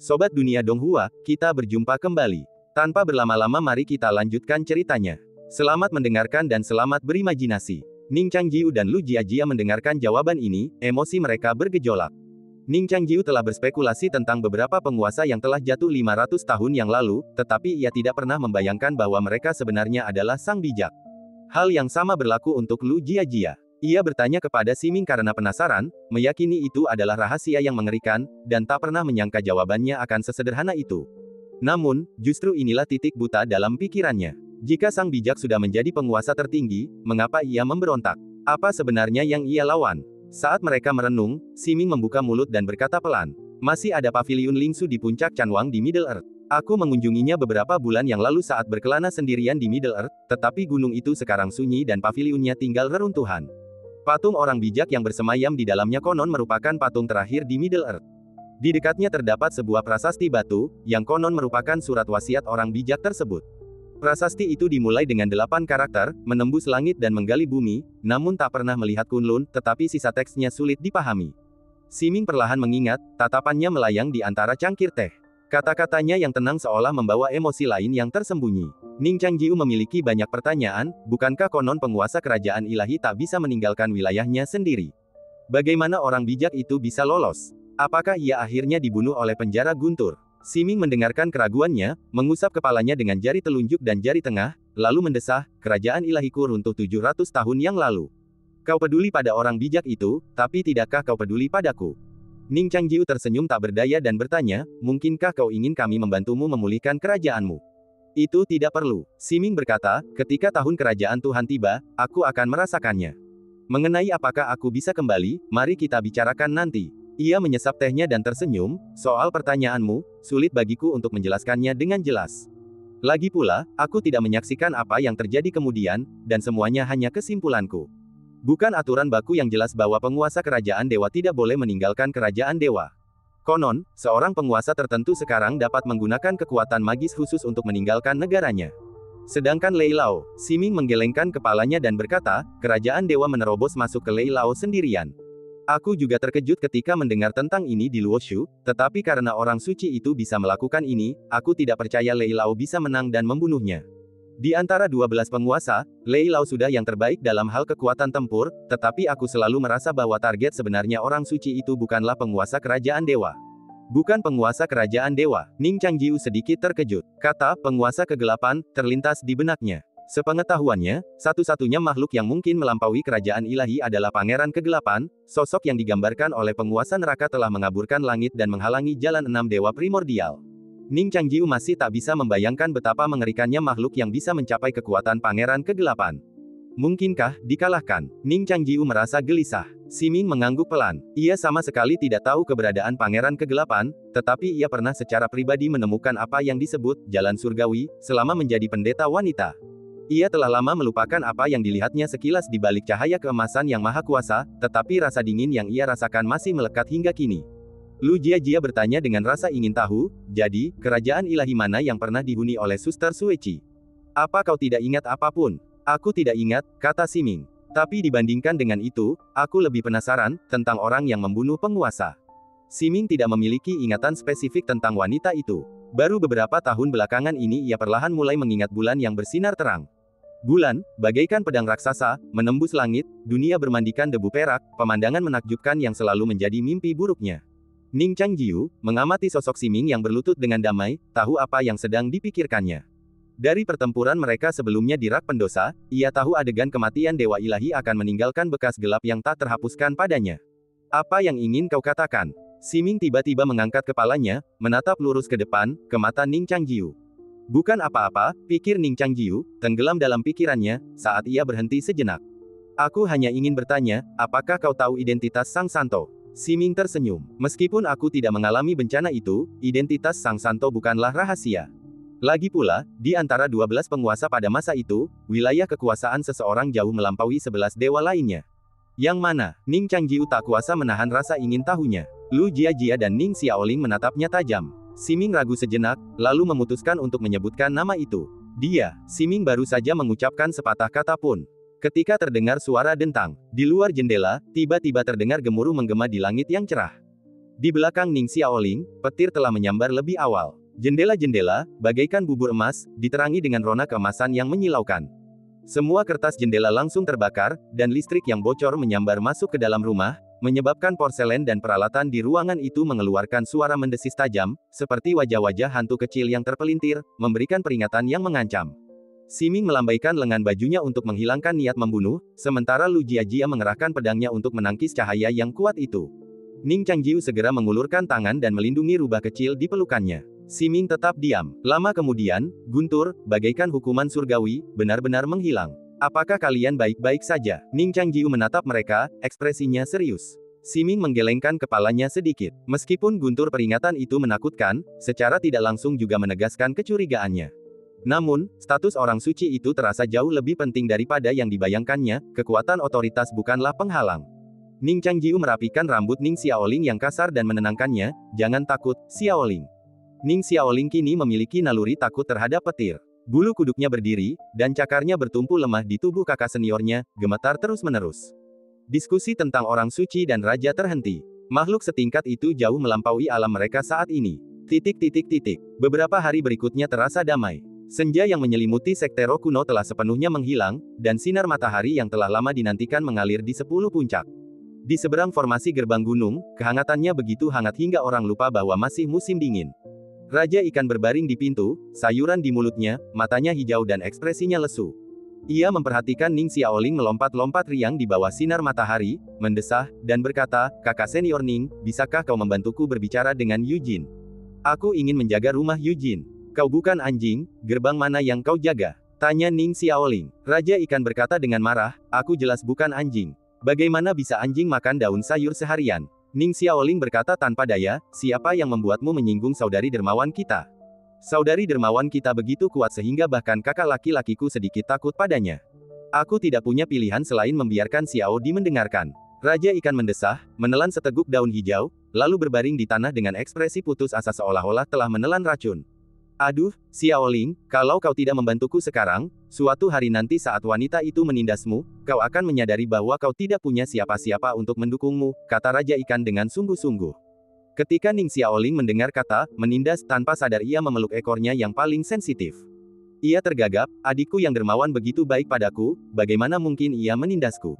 Sobat Dunia Donghua, kita berjumpa kembali. Tanpa berlama-lama mari kita lanjutkan ceritanya. Selamat mendengarkan dan selamat berimajinasi. Ning Changjiu dan Lu Jiajia mendengarkan jawaban ini, emosi mereka bergejolak. Ning Changjiu telah berspekulasi tentang beberapa penguasa yang telah jatuh 500 tahun yang lalu, tetapi ia tidak pernah membayangkan bahwa mereka sebenarnya adalah sang bijak. Hal yang sama berlaku untuk Lu Jiajia. Ia bertanya kepada Siming karena penasaran, meyakini itu adalah rahasia yang mengerikan, dan tak pernah menyangka jawabannya akan sesederhana itu. Namun, justru inilah titik buta dalam pikirannya. Jika sang bijak sudah menjadi penguasa tertinggi, mengapa ia memberontak? Apa sebenarnya yang ia lawan? Saat mereka merenung, Siming membuka mulut dan berkata pelan, "Masih ada paviliun Lingsu di puncak Chanwang di Middle Earth. Aku mengunjunginya beberapa bulan yang lalu saat berkelana sendirian di Middle Earth, tetapi gunung itu sekarang sunyi dan pavilionnya tinggal reruntuhan. Patung orang bijak yang bersemayam di dalamnya konon merupakan patung terakhir di Middle Earth. Di dekatnya terdapat sebuah prasasti batu, yang konon merupakan surat wasiat orang bijak tersebut. Prasasti itu dimulai dengan 8 karakter, menembus langit dan menggali bumi, namun tak pernah melihat Kunlun, tetapi sisa teksnya sulit dipahami." Siming perlahan mengingat, tatapannya melayang di antara cangkir teh. Kata-katanya yang tenang seolah membawa emosi lain yang tersembunyi. Ning Changjiu memiliki banyak pertanyaan, bukankah konon penguasa kerajaan ilahi tak bisa meninggalkan wilayahnya sendiri? Bagaimana orang bijak itu bisa lolos? Apakah ia akhirnya dibunuh oleh penjara guntur? Siming mendengarkan keraguannya, mengusap kepalanya dengan jari telunjuk dan jari tengah, lalu mendesah, kerajaan ilahiku runtuh 700 tahun yang lalu. Kau peduli pada orang bijak itu, tapi tidakkah kau peduli padaku? Ning Changjiu tersenyum tak berdaya dan bertanya, mungkinkah kau ingin kami membantumu memulihkan kerajaanmu? Itu tidak perlu. Siming berkata, ketika tahun kerajaan Tuhan tiba, aku akan merasakannya. Mengenai apakah aku bisa kembali, mari kita bicarakan nanti. Ia menyesap tehnya dan tersenyum, soal pertanyaanmu, sulit bagiku untuk menjelaskannya dengan jelas. Lagi pula, aku tidak menyaksikan apa yang terjadi kemudian, dan semuanya hanya kesimpulanku. Bukan aturan baku yang jelas bahwa penguasa kerajaan dewa tidak boleh meninggalkan kerajaan dewa. Konon, seorang penguasa tertentu sekarang dapat menggunakan kekuatan magis khusus untuk meninggalkan negaranya. Sedangkan Lei Lao, Siming menggelengkan kepalanya dan berkata, kerajaan dewa menerobos masuk ke Lei Lao sendirian. Aku juga terkejut ketika mendengar tentang ini di Luoshu, tetapi karena orang suci itu bisa melakukan ini, aku tidak percaya Lei Lao bisa menang dan membunuhnya. Di antara 12 penguasa, Lei Lao sudah yang terbaik dalam hal kekuatan tempur, tetapi aku selalu merasa bahwa target sebenarnya orang suci itu bukanlah penguasa kerajaan dewa. Bukan penguasa kerajaan dewa. Ning Changjiu sedikit terkejut. Kata penguasa kegelapan terlintas di benaknya. Sepengetahuannya, satu-satunya makhluk yang mungkin melampaui kerajaan ilahi adalah Pangeran Kegelapan, sosok yang digambarkan oleh penguasa neraka telah mengaburkan langit dan menghalangi jalan 6 dewa primordial. Ning Changjiu masih tak bisa membayangkan betapa mengerikannya makhluk yang bisa mencapai kekuatan Pangeran Kegelapan. Mungkinkah dikalahkan? Ning Changjiu merasa gelisah. Siming mengangguk pelan. Ia sama sekali tidak tahu keberadaan Pangeran Kegelapan, tetapi ia pernah secara pribadi menemukan apa yang disebut jalan surgawi selama menjadi pendeta wanita. Ia telah lama melupakan apa yang dilihatnya sekilas di balik cahaya keemasan yang maha kuasa, tetapi rasa dingin yang ia rasakan masih melekat hingga kini. Lu Jiajia bertanya dengan rasa ingin tahu, jadi, kerajaan ilahi mana yang pernah dihuni oleh Suster Sueci? Apa kau tidak ingat apapun? Aku tidak ingat, kata Siming. Tapi dibandingkan dengan itu, aku lebih penasaran, tentang orang yang membunuh penguasa. Siming tidak memiliki ingatan spesifik tentang wanita itu. Baru beberapa tahun belakangan ini ia perlahan mulai mengingat bulan yang bersinar terang. Bulan, bagaikan pedang raksasa, menembus langit, dunia bermandikan debu perak, pemandangan menakjubkan yang selalu menjadi mimpi buruknya. Ning Changjiu mengamati sosok Siming yang berlutut dengan damai, tahu apa yang sedang dipikirkannya. Dari pertempuran mereka sebelumnya di Rak Pendosa, ia tahu adegan kematian Dewa Ilahi akan meninggalkan bekas gelap yang tak terhapuskan padanya. Apa yang ingin kau katakan? Siming tiba-tiba mengangkat kepalanya, menatap lurus ke depan, ke mata Ning Changjiu. Bukan apa-apa, pikir Ning Changjiu, tenggelam dalam pikirannya, saat ia berhenti sejenak. Aku hanya ingin bertanya, apakah kau tahu identitas Sang Santo? Siming tersenyum. Meskipun aku tidak mengalami bencana itu, identitas Sang Santo bukanlah rahasia. Lagi pula, di antara 12 penguasa pada masa itu, wilayah kekuasaan seseorang jauh melampaui 11 dewa lainnya. Yang mana? Ning Changjiu tak kuasa menahan rasa ingin tahunya. Lu Jiajia dan Ning Xiaoling menatapnya tajam. Siming ragu sejenak, lalu memutuskan untuk menyebutkan nama itu. Dia, Siming baru saja mengucapkan sepatah kata pun. Ketika terdengar suara dentang, di luar jendela, tiba-tiba terdengar gemuruh menggema di langit yang cerah. Di belakang Ning Xiaoling, petir telah menyambar lebih awal. Jendela-jendela, bagaikan bubur emas, diterangi dengan rona keemasan yang menyilaukan. Semua kertas jendela langsung terbakar, dan listrik yang bocor menyambar masuk ke dalam rumah, menyebabkan porselen dan peralatan di ruangan itu mengeluarkan suara mendesis tajam, seperti wajah-wajah hantu kecil yang terpelintir, memberikan peringatan yang mengancam. Siming melambaikan lengan bajunya untuk menghilangkan niat membunuh, sementara Lu Jiajia mengerahkan pedangnya untuk menangkis cahaya yang kuat itu. Ning Changjiu segera mengulurkan tangan dan melindungi rubah kecil di pelukannya. Siming tetap diam. Lama kemudian, guntur, bagaikan hukuman surgawi, benar-benar menghilang. Apakah kalian baik-baik saja? Ning Changjiu menatap mereka, ekspresinya serius. Siming menggelengkan kepalanya sedikit. Meskipun guntur peringatan itu menakutkan, secara tidak langsung juga menegaskan kecurigaannya. Namun, status orang suci itu terasa jauh lebih penting daripada yang dibayangkannya, kekuatan otoritas bukanlah penghalang. Ning Changjiu merapikan rambut Ning Xiaoling yang kasar dan menenangkannya, jangan takut, Xiaoling. Ning Xiaoling kini memiliki naluri takut terhadap petir. Bulu kuduknya berdiri, dan cakarnya bertumpu lemah di tubuh kakak seniornya, gemetar terus-menerus. Diskusi tentang orang suci dan raja terhenti. Makhluk setingkat itu jauh melampaui alam mereka saat ini. Beberapa hari berikutnya terasa damai. Senja yang menyelimuti sekte roh kuno telah sepenuhnya menghilang, dan sinar matahari yang telah lama dinantikan mengalir di 10 puncak. Di seberang formasi gerbang gunung, kehangatannya begitu hangat hingga orang lupa bahwa masih musim dingin. Raja ikan berbaring di pintu, sayuran di mulutnya, matanya hijau dan ekspresinya lesu. Ia memperhatikan Ning Xiaoling melompat-lompat riang di bawah sinar matahari, mendesah, dan berkata, kakak senior Ning, bisakah kau membantuku berbicara dengan Yujin? Aku ingin menjaga rumah Yujin. Kau bukan anjing, gerbang mana yang kau jaga? Tanya Ning Xiaoling. Raja ikan berkata dengan marah, aku jelas bukan anjing. Bagaimana bisa anjing makan daun sayur seharian? Ning Xiaoling berkata tanpa daya, siapa yang membuatmu menyinggung saudari dermawan kita? Saudari dermawan kita begitu kuat sehingga bahkan kakak laki-lakiku sedikit takut padanya. Aku tidak punya pilihan selain membiarkan Xiao Di mendengarkan. Raja ikan mendesah, menelan seteguk daun hijau, lalu berbaring di tanah dengan ekspresi putus asa seolah-olah telah menelan racun. Aduh, Xiaoling, kalau kau tidak membantuku sekarang, suatu hari nanti saat wanita itu menindasmu, kau akan menyadari bahwa kau tidak punya siapa-siapa untuk mendukungmu, kata Raja Ikan dengan sungguh-sungguh. Ketika Ning Xiaoling mendengar kata, menindas, tanpa sadar ia memeluk ekornya yang paling sensitif. Ia tergagap, adikku yang dermawan begitu baik padaku, bagaimana mungkin ia menindasku?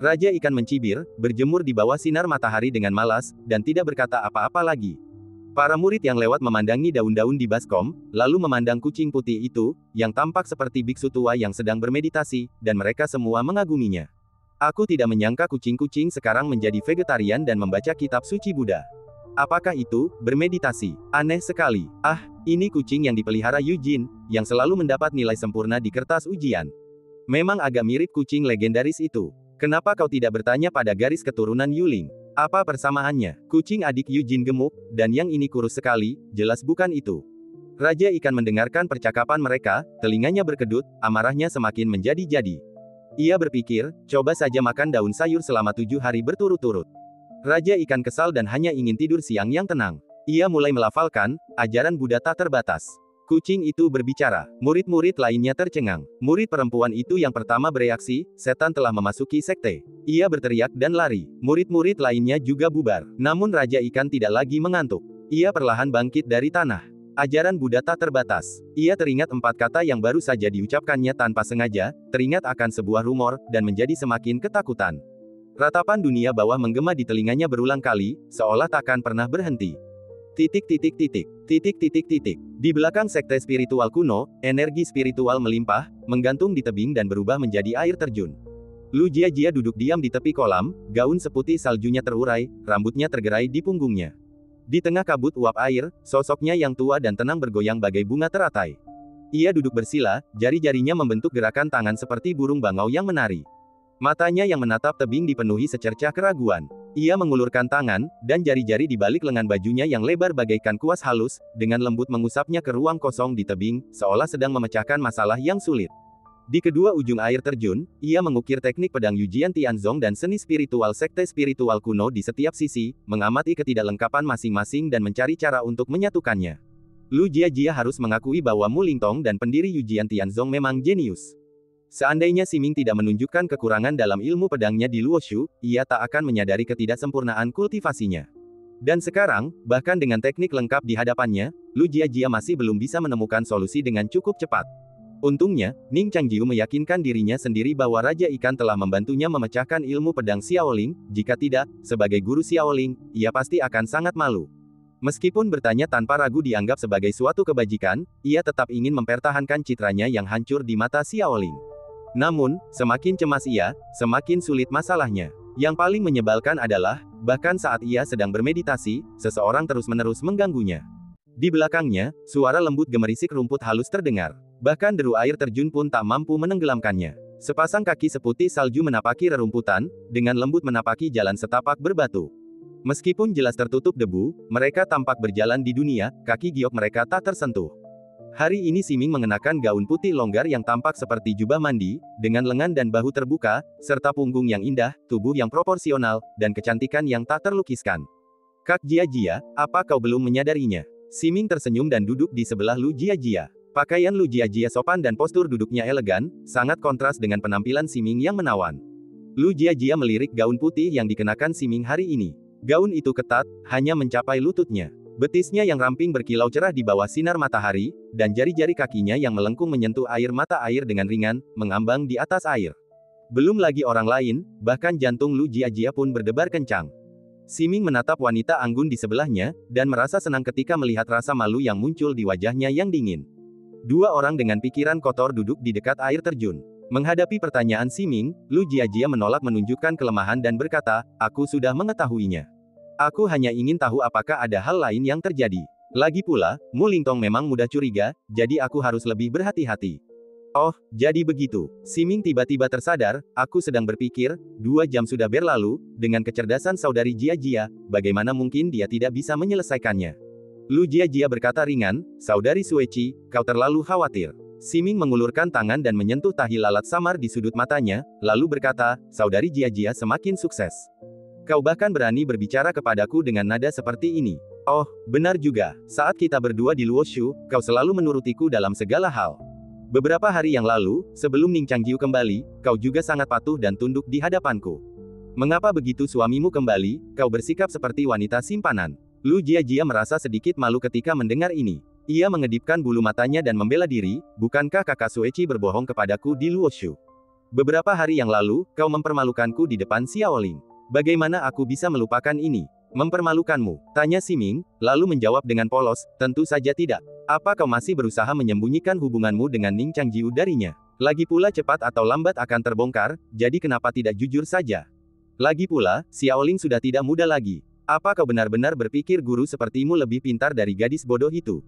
Raja Ikan mencibir, berjemur di bawah sinar matahari dengan malas, dan tidak berkata apa-apa lagi. Para murid yang lewat memandangi daun-daun di baskom, lalu memandang kucing putih itu, yang tampak seperti biksu tua yang sedang bermeditasi, dan mereka semua mengaguminya. Aku tidak menyangka kucing-kucing sekarang menjadi vegetarian dan membaca kitab suci Buddha. Apakah itu, bermeditasi? Aneh sekali. Ah, ini kucing yang dipelihara Yujin, yang selalu mendapat nilai sempurna di kertas ujian. Memang agak mirip kucing legendaris itu. Kenapa kau tidak bertanya pada garis keturunan Yuling? Apa persamaannya? Kucing adik Yujin gemuk, dan yang ini kurus sekali, jelas bukan itu. Raja Ikan mendengarkan percakapan mereka, telinganya berkedut, amarahnya semakin menjadi-jadi. Ia berpikir, coba saja makan daun sayur selama 7 hari berturut-turut. Raja Ikan kesal dan hanya ingin tidur siang yang tenang. Ia mulai melafalkan, ajaran Buddha tak terbatas. Kucing itu berbicara. Murid-murid lainnya tercengang. Murid perempuan itu yang pertama bereaksi, setan telah memasuki sekte. Ia berteriak dan lari. Murid-murid lainnya juga bubar. Namun Raja Ikan tidak lagi mengantuk. Ia perlahan bangkit dari tanah. Ajaran Buddha tak terbatas. Ia teringat 4 kata yang baru saja diucapkannya tanpa sengaja, teringat akan sebuah rumor, dan menjadi semakin ketakutan. Ratapan dunia bawah menggema di telinganya berulang kali, seolah takkan pernah berhenti. Di belakang sekte spiritual kuno, energi spiritual melimpah, menggantung di tebing dan berubah menjadi air terjun. Lu Jiajia duduk diam di tepi kolam, gaun seputih saljunya terurai, rambutnya tergerai di punggungnya. Di tengah kabut uap air, sosoknya yang tua dan tenang bergoyang bagai bunga teratai. Ia duduk bersila, jari-jarinya membentuk gerakan tangan seperti burung bangau yang menari. Matanya yang menatap tebing dipenuhi secercah keraguan. Ia mengulurkan tangan, dan jari-jari di balik lengan bajunya yang lebar bagaikan kuas halus, dengan lembut mengusapnya ke ruang kosong di tebing, seolah sedang memecahkan masalah yang sulit. Di kedua ujung air terjun, ia mengukir teknik pedang Yujian Tianzong dan seni spiritual sekte spiritual kuno di setiap sisi, mengamati ketidaklengkapan masing-masing dan mencari cara untuk menyatukannya. Lu Jiajia harus mengakui bahwa Mu Lingtong dan pendiri Yujian Tianzong memang jenius. Seandainya Siming tidak menunjukkan kekurangan dalam ilmu pedangnya di Luoshu, ia tak akan menyadari ketidaksempurnaan kultivasinya. Dan sekarang, bahkan dengan teknik lengkap di hadapannya, Lu Jiajia masih belum bisa menemukan solusi dengan cukup cepat. Untungnya, Ning Changjiu meyakinkan dirinya sendiri bahwa Raja Ikan telah membantunya memecahkan ilmu pedang Xiaoling, jika tidak, sebagai guru Xiaoling, ia pasti akan sangat malu. Meskipun bertanya tanpa ragu dianggap sebagai suatu kebajikan, ia tetap ingin mempertahankan citranya yang hancur di mata Xiaoling. Namun, semakin cemas ia, semakin sulit masalahnya. Yang paling menyebalkan adalah, bahkan saat ia sedang bermeditasi, seseorang terus-menerus mengganggunya. Di belakangnya, suara lembut gemerisik rumput halus terdengar. Bahkan deru air terjun pun tak mampu menenggelamkannya. Sepasang kaki seputih salju menapaki rerumputan, dengan lembut menapaki jalan setapak berbatu. Meskipun jelas tertutup debu, mereka tampak berjalan di dunia, kaki giok mereka tak tersentuh. Hari ini Siming mengenakan gaun putih longgar yang tampak seperti jubah mandi, dengan lengan dan bahu terbuka, serta punggung yang indah, tubuh yang proporsional, dan kecantikan yang tak terlukiskan. Kak Jiajia, apa kau belum menyadarinya? Siming tersenyum dan duduk di sebelah Lu Jiajia. Pakaian Lu Jiajia sopan dan postur duduknya elegan, sangat kontras dengan penampilan Siming yang menawan. Lu Jiajia melirik gaun putih yang dikenakan Siming hari ini. Gaun itu ketat, hanya mencapai lututnya. Betisnya yang ramping berkilau cerah di bawah sinar matahari, dan jari-jari kakinya yang melengkung menyentuh air mata air dengan ringan, mengambang di atas air. Belum lagi orang lain, bahkan jantung Lu Jiajia pun berdebar kencang. Siming menatap wanita anggun di sebelahnya, dan merasa senang ketika melihat rasa malu yang muncul di wajahnya yang dingin. Dua orang dengan pikiran kotor duduk di dekat air terjun. Menghadapi pertanyaan Siming, Lu Jiajia menolak menunjukkan kelemahan dan berkata, "Aku sudah mengetahuinya. Aku hanya ingin tahu apakah ada hal lain yang terjadi. Lagi pula, Mu Lingtong memang mudah curiga, jadi aku harus lebih berhati-hati." Oh, jadi begitu. Siming tiba-tiba tersadar, aku sedang berpikir, 2 jam sudah berlalu, dengan kecerdasan saudari Jiajia, bagaimana mungkin dia tidak bisa menyelesaikannya. Lu Jiajia berkata ringan, "Saudari Sueci, kau terlalu khawatir." Siming mengulurkan tangan dan menyentuh tahi lalat samar di sudut matanya, lalu berkata, "Saudari Jiajia semakin sukses. Kau bahkan berani berbicara kepadaku dengan nada seperti ini. Oh, benar juga, saat kita berdua di Luoshu, kau selalu menurutiku dalam segala hal. Beberapa hari yang lalu, sebelum Ning Changjiu kembali, kau juga sangat patuh dan tunduk di hadapanku. Mengapa begitu suamimu kembali, kau bersikap seperti wanita simpanan?" Lu Jiajia merasa sedikit malu ketika mendengar ini. Ia mengedipkan bulu matanya dan membela diri, "Bukankah kakak Sueci berbohong kepadaku di Luoshu? Beberapa hari yang lalu, kau mempermalukanku di depan Xiaoling. Bagaimana aku bisa melupakan ini?" "Mempermalukanmu?" tanya Siming, lalu menjawab dengan polos, "Tentu saja tidak. Apa kau masih berusaha menyembunyikan hubunganmu dengan Ning Changjiu darinya? Lagi pula cepat atau lambat akan terbongkar, jadi kenapa tidak jujur saja? Lagi pula, Xiaoling sudah tidak muda lagi. Apa kau benar-benar berpikir guru sepertimu lebih pintar dari gadis bodoh itu?"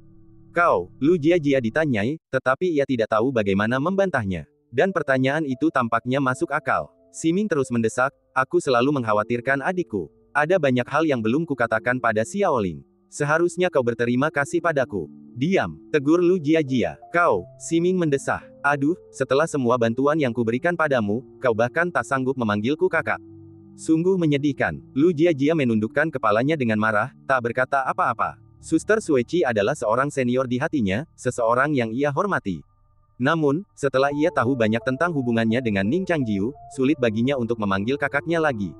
"Kau," Lu Jiajia ditanyai, tetapi ia tidak tahu bagaimana membantahnya. Dan pertanyaan itu tampaknya masuk akal. Siming terus mendesak, "Aku selalu mengkhawatirkan adikku. Ada banyak hal yang belum kukatakan pada Xiaoling. Seharusnya kau berterima kasih padaku." "Diam," tegur Lu Jiajia. "Kau," Siming mendesah. "Aduh, setelah semua bantuan yang kuberikan padamu, kau bahkan tak sanggup memanggilku kakak. Sungguh menyedihkan." Lu Jiajia menundukkan kepalanya dengan marah, tak berkata apa-apa. Suster Sueci adalah seorang senior di hatinya, seseorang yang ia hormati. Namun, setelah ia tahu banyak tentang hubungannya dengan Ning Changjiu, sulit baginya untuk memanggil kakaknya lagi.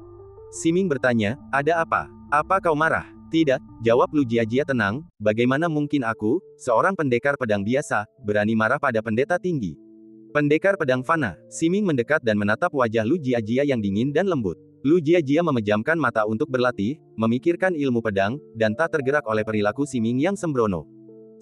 Siming bertanya, "Ada apa? Apa kau marah?" "Tidak," jawab Lu Jiajia tenang, "bagaimana mungkin aku, seorang pendekar pedang biasa, berani marah pada pendeta tinggi? Pendekar pedang fana." Siming mendekat dan menatap wajah Lu Jiajia yang dingin dan lembut. Lu Jiajia memejamkan mata untuk berlatih, memikirkan ilmu pedang, dan tak tergerak oleh perilaku Siming yang sembrono.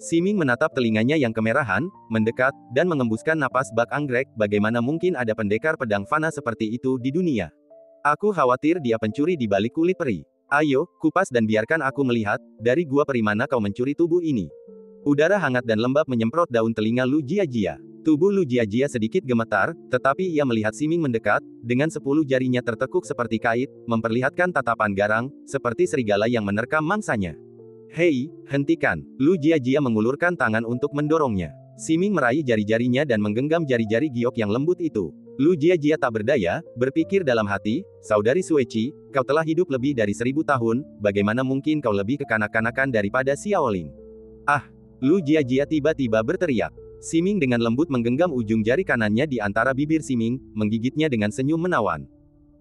Siming menatap telinganya yang kemerahan, mendekat, dan mengembuskan napas bak anggrek, bagaimana mungkin ada pendekar pedang fana seperti itu di dunia? "Aku khawatir dia pencuri di balik kulit peri. Ayo, kupas dan biarkan aku melihat, dari gua peri mana kau mencuri tubuh ini." Udara hangat dan lembab menyemprot daun telinga Lu Jiajia. Tubuh Lu Jiajia sedikit gemetar, tetapi ia melihat Siming mendekat, dengan 10 jarinya tertekuk seperti kait, memperlihatkan tatapan garang, seperti serigala yang menerkam mangsanya. "Hei, hentikan!" Lu Jiajia mengulurkan tangan untuk mendorongnya. Siming meraih jari-jarinya dan menggenggam jari-jari giok yang lembut itu. Lu Jiajia tak berdaya, berpikir dalam hati, "Saudari Sueci, kau telah hidup lebih dari 1000 tahun, bagaimana mungkin kau lebih kekanak-kanakan daripada Xiaoling?" "Ah!" Lu Jiajia tiba-tiba berteriak. Siming dengan lembut menggenggam ujung jari kanannya di antara bibir Siming, menggigitnya dengan senyum menawan.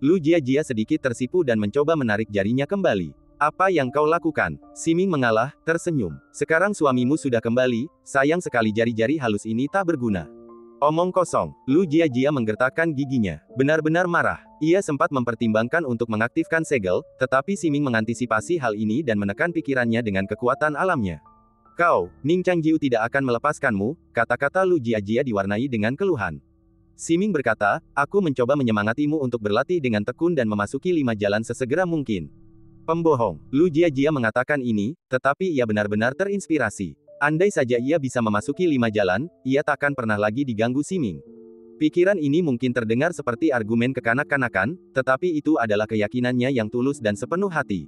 Lu Jiajia sedikit tersipu dan mencoba menarik jarinya kembali. Apa yang kau lakukan? Siming mengalah, tersenyum. Sekarang suamimu sudah kembali, sayang sekali jari-jari halus ini tak berguna. Omong kosong. Lu Jiajia menggertakkan giginya. Benar-benar marah. Ia sempat mempertimbangkan untuk mengaktifkan segel, tetapi Siming mengantisipasi hal ini dan menekan pikirannya dengan kekuatan alamnya. Kau, Ning Changjiu tidak akan melepaskanmu, kata-kata Lu Jiajia diwarnai dengan keluhan. Siming berkata, aku mencoba menyemangatimu untuk berlatih dengan tekun dan memasuki 5 jalan sesegera mungkin. Pembohong. Lu Jiajia mengatakan ini, tetapi ia benar-benar terinspirasi. Andai saja ia bisa memasuki 5 jalan, ia takkan pernah lagi diganggu Siming. Pikiran ini mungkin terdengar seperti argumen kekanak-kanakan, tetapi itu adalah keyakinannya yang tulus dan sepenuh hati.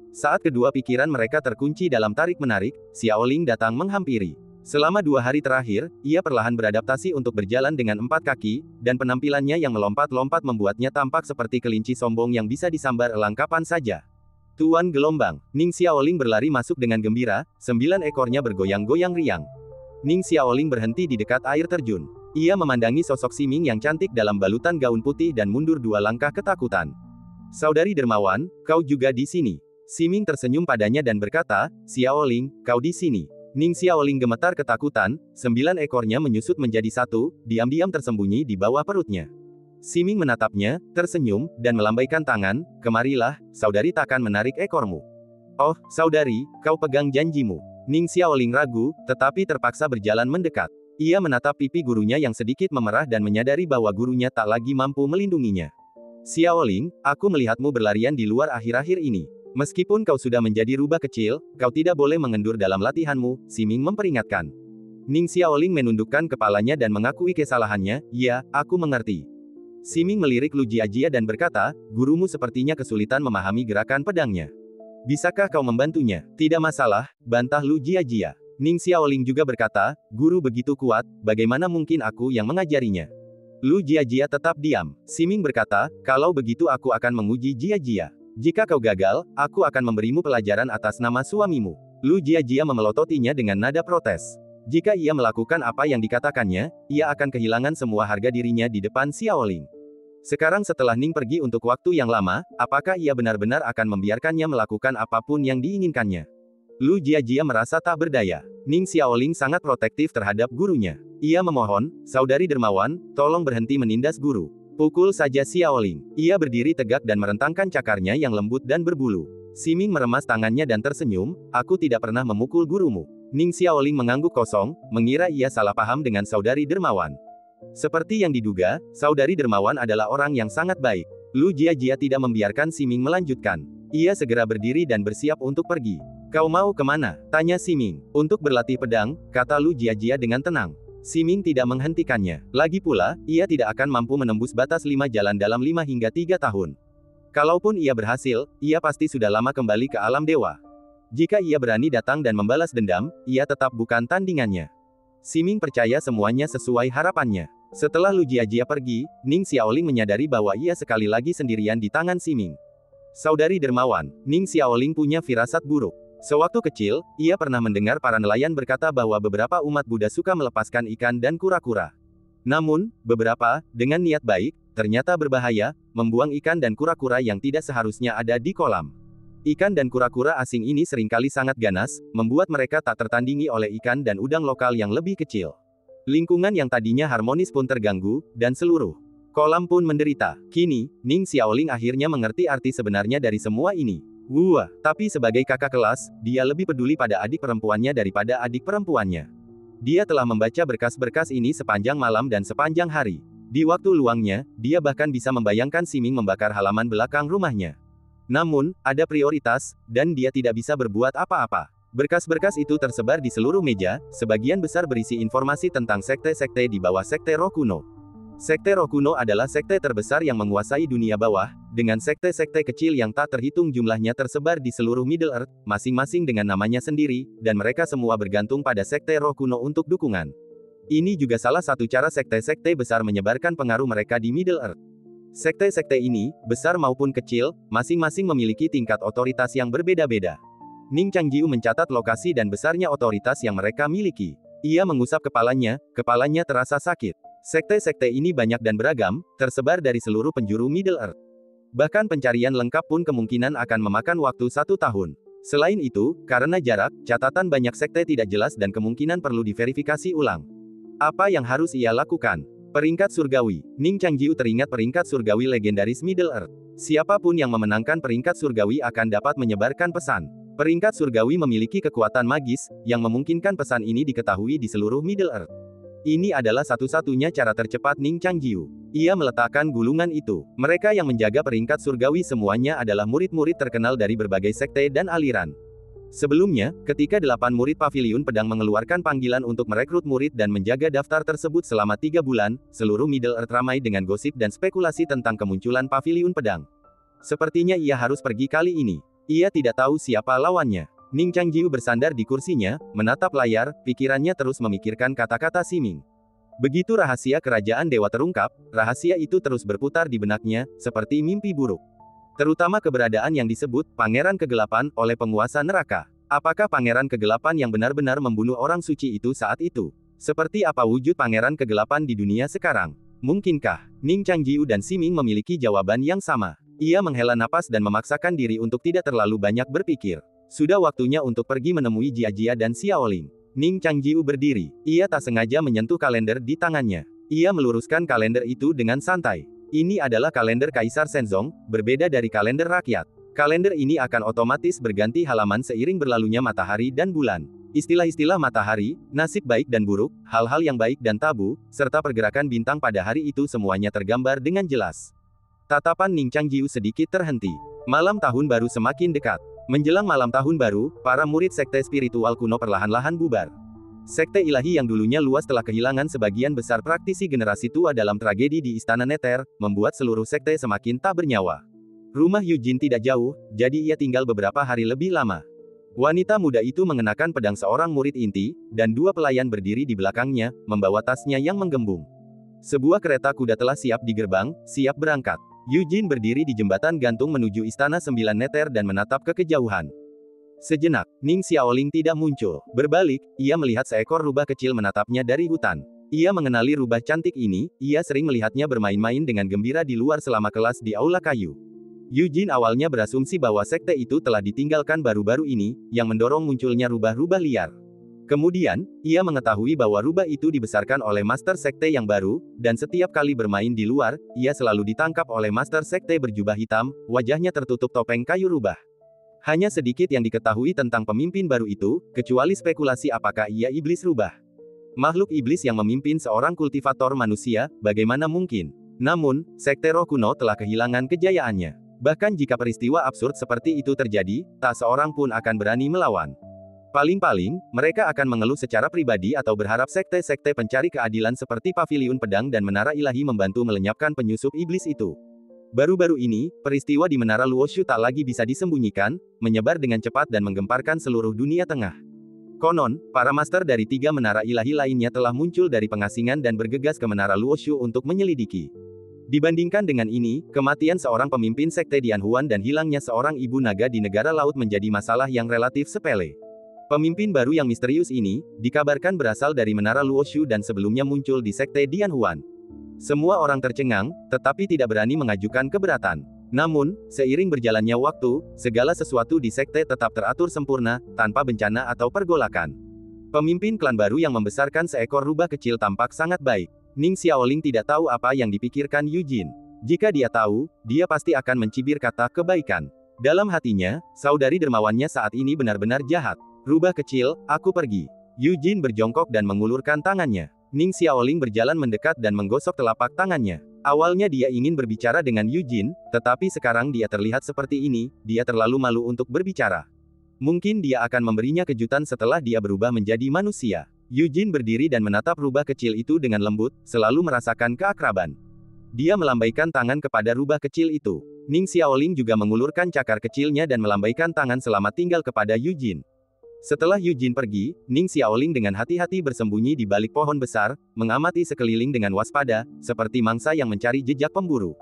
Saat kedua pikiran mereka terkunci dalam tarik-menarik, Xiaoling datang menghampiri. Selama 2 hari terakhir, ia perlahan beradaptasi untuk berjalan dengan 4 kaki, dan penampilannya yang melompat-lompat membuatnya tampak seperti kelinci sombong yang bisa disambar elang kapan saja. Tuan gelombang. Ning Xiaoling berlari masuk dengan gembira, 9 ekornya bergoyang-goyang riang. Ning Xiaoling berhenti di dekat air terjun. Ia memandangi sosok Siming yang cantik dalam balutan gaun putih dan mundur 2 langkah ketakutan. Saudari dermawan, kau juga di sini. Siming tersenyum padanya dan berkata, Xiaoling, kau di sini. Ning Xiaoling gemetar ketakutan, 9 ekornya menyusut menjadi satu, diam-diam tersembunyi di bawah perutnya. Siming menatapnya, tersenyum, dan melambaikan tangan, kemarilah, saudari takkan menarik ekormu. Oh, saudari, kau pegang janjimu. Ning Xiaoling ragu, tetapi terpaksa berjalan mendekat. Ia menatap pipi gurunya yang sedikit memerah dan menyadari bahwa gurunya tak lagi mampu melindunginya. Xiaoling, aku melihatmu berlarian di luar akhir-akhir ini. Meskipun kau sudah menjadi rubah kecil, kau tidak boleh mengendur dalam latihanmu, Siming memperingatkan. Ning Xiaoling menundukkan kepalanya dan mengakui kesalahannya, ya, aku mengerti. Siming melirik Lu Jiajia dan berkata, gurumu sepertinya kesulitan memahami gerakan pedangnya. Bisakah kau membantunya? Tidak masalah, bantah Lu Jiajia. Ning Xiaoling juga berkata, guru begitu kuat, bagaimana mungkin aku yang mengajarinya? Lu Jiajia tetap diam. Siming berkata, kalau begitu aku akan menguji Jiajia. Jika kau gagal, aku akan memberimu pelajaran atas nama suamimu. Lu Jiajia memelototinya dengan nada protes. Jika ia melakukan apa yang dikatakannya, ia akan kehilangan semua harga dirinya di depan Xiaoling. Sekarang setelah Ning pergi untuk waktu yang lama, apakah ia benar-benar akan membiarkannya melakukan apapun yang diinginkannya? Lu Jiajia merasa tak berdaya. Ning Xiaoling sangat protektif terhadap gurunya. Ia memohon, saudari dermawan, tolong berhenti menindas guru. Pukul saja Xiaoling. Ia berdiri tegak dan merentangkan cakarnya yang lembut dan berbulu. Siming meremas tangannya dan tersenyum, aku tidak pernah memukul gurumu. Ning Xiaoling mengangguk kosong, mengira ia salah paham dengan saudari dermawan. Seperti yang diduga, saudari dermawan adalah orang yang sangat baik. Lu Jiajia tidak membiarkan Siming melanjutkan. Ia segera berdiri dan bersiap untuk pergi. Kau mau kemana? Tanya Siming. Untuk berlatih pedang, kata Lu Jiajia dengan tenang. Siming tidak menghentikannya. Lagi pula, ia tidak akan mampu menembus batas 5 jalan dalam 5 hingga 3 tahun. Kalaupun ia berhasil, ia pasti sudah lama kembali ke alam dewa. Jika ia berani datang dan membalas dendam, ia tetap bukan tandingannya. Siming percaya semuanya sesuai harapannya. Setelah Lu Jiajia pergi, Ning Xiaoling menyadari bahwa ia sekali lagi sendirian di tangan Siming. Saudari dermawan, Ning Xiaoling punya firasat buruk. Sewaktu kecil, ia pernah mendengar para nelayan berkata bahwa beberapa umat Buddha suka melepaskan ikan dan kura-kura. Namun, beberapa, dengan niat baik, ternyata berbahaya, membuang ikan dan kura-kura yang tidak seharusnya ada di kolam. Ikan dan kura-kura asing ini seringkali sangat ganas, membuat mereka tak tertandingi oleh ikan dan udang lokal yang lebih kecil. Lingkungan yang tadinya harmonis pun terganggu, dan seluruh kolam pun menderita. Kini, Ning Xiaoling akhirnya mengerti arti sebenarnya dari semua ini. Wah, tapi sebagai kakak kelas, dia lebih peduli pada adik perempuannya daripada adik perempuannya. Dia telah membaca berkas-berkas ini sepanjang malam dan sepanjang hari. Di waktu luangnya, dia bahkan bisa membayangkan Siming membakar halaman belakang rumahnya. Namun, ada prioritas, dan dia tidak bisa berbuat apa-apa. Berkas-berkas itu tersebar di seluruh meja, sebagian besar berisi informasi tentang sekte-sekte di bawah sekte Roh Kuno. Sekte Roh Kuno adalah sekte terbesar yang menguasai dunia bawah, dengan sekte-sekte kecil yang tak terhitung jumlahnya tersebar di seluruh Middle Earth, masing-masing dengan namanya sendiri, dan mereka semua bergantung pada sekte Roh Kuno untuk dukungan. Ini juga salah satu cara sekte-sekte besar menyebarkan pengaruh mereka di Middle Earth. Sekte-sekte ini, besar maupun kecil, masing-masing memiliki tingkat otoritas yang berbeda-beda. Ning Changjiu mencatat lokasi dan besarnya otoritas yang mereka miliki. Ia mengusap kepalanya terasa sakit. Sekte-sekte ini banyak dan beragam, tersebar dari seluruh penjuru Middle Earth. Bahkan pencarian lengkap pun kemungkinan akan memakan waktu 1 tahun. Selain itu, karena jarak, catatan banyak sekte tidak jelas dan kemungkinan perlu diverifikasi ulang. Apa yang harus ia lakukan? Peringkat surgawi. Ning Changjiu teringat peringkat surgawi legendaris Middle Earth. Siapapun yang memenangkan peringkat surgawi akan dapat menyebarkan pesan. Peringkat surgawi memiliki kekuatan magis, yang memungkinkan pesan ini diketahui di seluruh Middle Earth. Ini adalah satu-satunya cara tercepat Ning Changjiu. Ia meletakkan gulungan itu. Mereka yang menjaga peringkat surgawi semuanya adalah murid-murid terkenal dari berbagai sekte dan aliran. Sebelumnya, ketika 8 murid Paviliun Pedang mengeluarkan panggilan untuk merekrut murid dan menjaga daftar tersebut selama 3 bulan, seluruh Middle Earth ramai dengan gosip dan spekulasi tentang kemunculan Paviliun Pedang. Sepertinya ia harus pergi kali ini. Ia tidak tahu siapa lawannya. Ning Changjiu bersandar di kursinya, menatap layar, pikirannya terus memikirkan kata-kata Siming. Begitu rahasia kerajaan dewa terungkap, rahasia itu terus berputar di benaknya, seperti mimpi buruk. Terutama keberadaan yang disebut Pangeran Kegelapan oleh penguasa neraka. Apakah Pangeran Kegelapan yang benar-benar membunuh orang suci itu saat itu? Seperti apa wujud Pangeran Kegelapan di dunia sekarang? Mungkinkah Ning Changjiu dan Siming memiliki jawaban yang sama? Ia menghela napas dan memaksakan diri untuk tidak terlalu banyak berpikir. Sudah waktunya untuk pergi menemui Jia dan Xiaoling. Ning Changjiu berdiri. Ia tak sengaja menyentuh kalender di tangannya. Ia meluruskan kalender itu dengan santai. Ini adalah kalender Kaisar Shenzong, berbeda dari kalender rakyat. Kalender ini akan otomatis berganti halaman seiring berlalunya matahari dan bulan. Istilah-istilah matahari, nasib baik dan buruk, hal-hal yang baik dan tabu, serta pergerakan bintang pada hari itu semuanya tergambar dengan jelas. Tatapan Ning Changjiu sedikit terhenti. Malam tahun baru semakin dekat. Menjelang malam tahun baru, para murid sekte spiritual kuno perlahan-lahan bubar. Sekte ilahi yang dulunya luas telah kehilangan sebagian besar praktisi generasi tua dalam tragedi di Istana Nether, membuat seluruh sekte semakin tak bernyawa. Rumah Yujin tidak jauh, jadi ia tinggal beberapa hari lebih lama. Wanita muda itu mengenakan pedang seorang murid inti, dan 2 pelayan berdiri di belakangnya, membawa tasnya yang menggembung. Sebuah kereta kuda telah siap di gerbang, siap berangkat. Yujin berdiri di jembatan gantung menuju Istana 9 Nether dan menatap ke kejauhan. Sejenak, Ning Xiaoling tidak muncul. Berbalik, ia melihat seekor rubah kecil menatapnya dari hutan. Ia mengenali rubah cantik ini, ia sering melihatnya bermain-main dengan gembira di luar selama kelas di aula kayu. Yujin awalnya berasumsi bahwa sekte itu telah ditinggalkan baru-baru ini, yang mendorong munculnya rubah-rubah liar. Kemudian, ia mengetahui bahwa rubah itu dibesarkan oleh master sekte yang baru, dan setiap kali bermain di luar, ia selalu ditangkap oleh master sekte berjubah hitam, wajahnya tertutup topeng kayu rubah. Hanya sedikit yang diketahui tentang pemimpin baru itu, kecuali spekulasi apakah ia iblis rubah. Makhluk iblis yang memimpin seorang kultivator manusia, bagaimana mungkin? Namun, sekte roh kuno telah kehilangan kejayaannya. Bahkan jika peristiwa absurd seperti itu terjadi, tak seorang pun akan berani melawan. Paling-paling, mereka akan mengeluh secara pribadi atau berharap sekte-sekte pencari keadilan seperti Paviliun Pedang dan Menara Ilahi membantu melenyapkan penyusup iblis itu. Baru-baru ini, peristiwa di Menara Luoshu tak lagi bisa disembunyikan, menyebar dengan cepat dan menggemparkan seluruh dunia tengah. Konon, para master dari 3 menara ilahi lainnya telah muncul dari pengasingan dan bergegas ke Menara Luoshu untuk menyelidiki. Dibandingkan dengan ini, kematian seorang pemimpin sekte Dianhuan dan hilangnya seorang ibu naga di negara laut menjadi masalah yang relatif sepele. Pemimpin baru yang misterius ini, dikabarkan berasal dari Menara Luoshu dan sebelumnya muncul di sekte Dianhuan. Semua orang tercengang, tetapi tidak berani mengajukan keberatan. Namun, seiring berjalannya waktu, segala sesuatu di sekte tetap teratur sempurna, tanpa bencana atau pergolakan. Pemimpin klan baru yang membesarkan seekor rubah kecil tampak sangat baik. Ning Xiaoling tidak tahu apa yang dipikirkan Yujin. Jika dia tahu, dia pasti akan mencibir kata kebaikan. Dalam hatinya, saudari dermawannya saat ini benar-benar jahat. Rubah kecil, aku pergi. Yujin berjongkok dan mengulurkan tangannya. Ning Xiaoling berjalan mendekat dan menggosok telapak tangannya. Awalnya dia ingin berbicara dengan Yujin, tetapi sekarang dia terlihat seperti ini, dia terlalu malu untuk berbicara. Mungkin dia akan memberinya kejutan setelah dia berubah menjadi manusia. Yujin berdiri dan menatap rubah kecil itu dengan lembut, selalu merasakan keakraban. Dia melambaikan tangan kepada rubah kecil itu. Ning Xiaoling juga mengulurkan cakar kecilnya dan melambaikan tangan selamat tinggal kepada Yujin. Setelah Yujin pergi, Ning Xiaoling dengan hati-hati bersembunyi di balik pohon besar, mengamati sekeliling dengan waspada, seperti mangsa yang mencari jejak pemburu.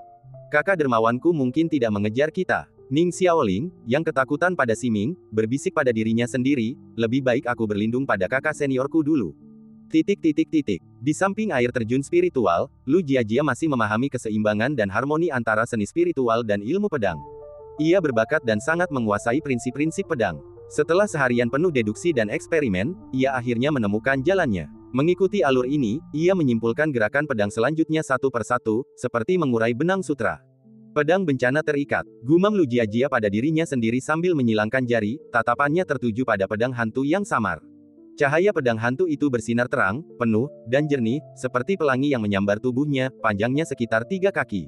Kakak dermawanku mungkin tidak mengejar kita. Ning Xiaoling, yang ketakutan pada Siming, berbisik pada dirinya sendiri, lebih baik aku berlindung pada kakak seniorku dulu. Di samping air terjun spiritual, Lu Jiajia masih memahami keseimbangan dan harmoni antara seni spiritual dan ilmu pedang. Ia berbakat dan sangat menguasai prinsip-prinsip pedang. Setelah seharian penuh deduksi dan eksperimen, ia akhirnya menemukan jalannya. Mengikuti alur ini, ia menyimpulkan gerakan pedang selanjutnya satu persatu, seperti mengurai benang sutra. Pedang bencana terikat. Gumam Lu Jiajia pada dirinya sendiri sambil menyilangkan jari, tatapannya tertuju pada pedang hantu yang samar. Cahaya pedang hantu itu bersinar terang, penuh, dan jernih, seperti pelangi yang menyambar tubuhnya, panjangnya sekitar 3 kaki.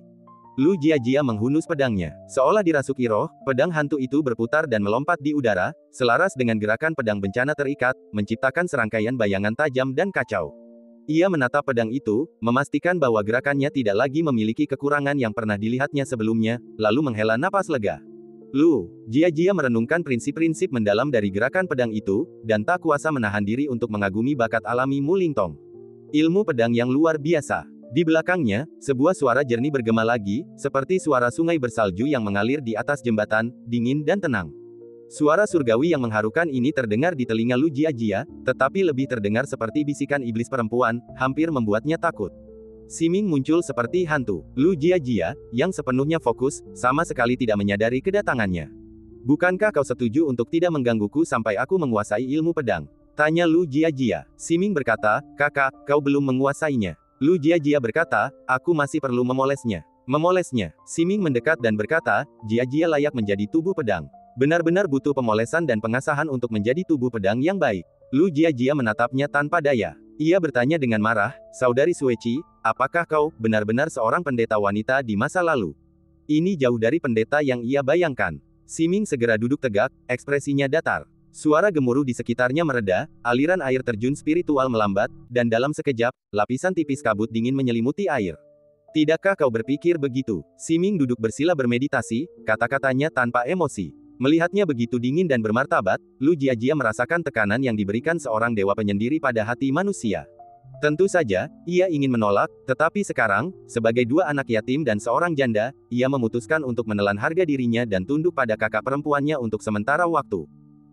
Lu Jiajia menghunus pedangnya. Seolah dirasuki roh, pedang hantu itu berputar dan melompat di udara, selaras dengan gerakan pedang bencana terikat, menciptakan serangkaian bayangan tajam dan kacau. Ia menatap pedang itu, memastikan bahwa gerakannya tidak lagi memiliki kekurangan yang pernah dilihatnya sebelumnya, lalu menghela napas lega. Lu Jiajia merenungkan prinsip-prinsip mendalam dari gerakan pedang itu, dan tak kuasa menahan diri untuk mengagumi bakat alami Mu Lingtong. Ilmu pedang yang luar biasa. Di belakangnya, sebuah suara jernih bergema lagi, seperti suara sungai bersalju yang mengalir di atas jembatan, dingin dan tenang. Suara surgawi yang mengharukan ini terdengar di telinga Lu Jiajia, tetapi lebih terdengar seperti bisikan iblis perempuan, hampir membuatnya takut. Siming muncul seperti hantu. Lu Jiajia, yang sepenuhnya fokus, sama sekali tidak menyadari kedatangannya. "Bukankah kau setuju untuk tidak menggangguku sampai aku menguasai ilmu pedang?" tanya Lu Jiajia. Siming berkata, "Kakak, kau belum menguasainya." Lu Jiajia berkata, "Aku masih perlu memolesnya." Memolesnya. Siming mendekat dan berkata, "Jiajia layak menjadi tubuh pedang. Benar-benar butuh pemolesan dan pengasahan untuk menjadi tubuh pedang yang baik." Lu Jiajia menatapnya tanpa daya. Ia bertanya dengan marah, "Saudari Sueci, apakah kau benar-benar seorang pendeta wanita di masa lalu?" Ini jauh dari pendeta yang ia bayangkan. Siming segera duduk tegak, ekspresinya datar. Suara gemuruh di sekitarnya mereda, aliran air terjun spiritual melambat, dan dalam sekejap, lapisan tipis kabut dingin menyelimuti air. "Tidakkah kau berpikir begitu?" Siming duduk bersila bermeditasi, kata-katanya tanpa emosi. Melihatnya begitu dingin dan bermartabat, Lu Jiajia merasakan tekanan yang diberikan seorang dewa penyendiri pada hati manusia. Tentu saja, ia ingin menolak, tetapi sekarang, sebagai 2 anak yatim dan seorang janda, ia memutuskan untuk menelan harga dirinya dan tunduk pada kakak perempuannya untuk sementara waktu.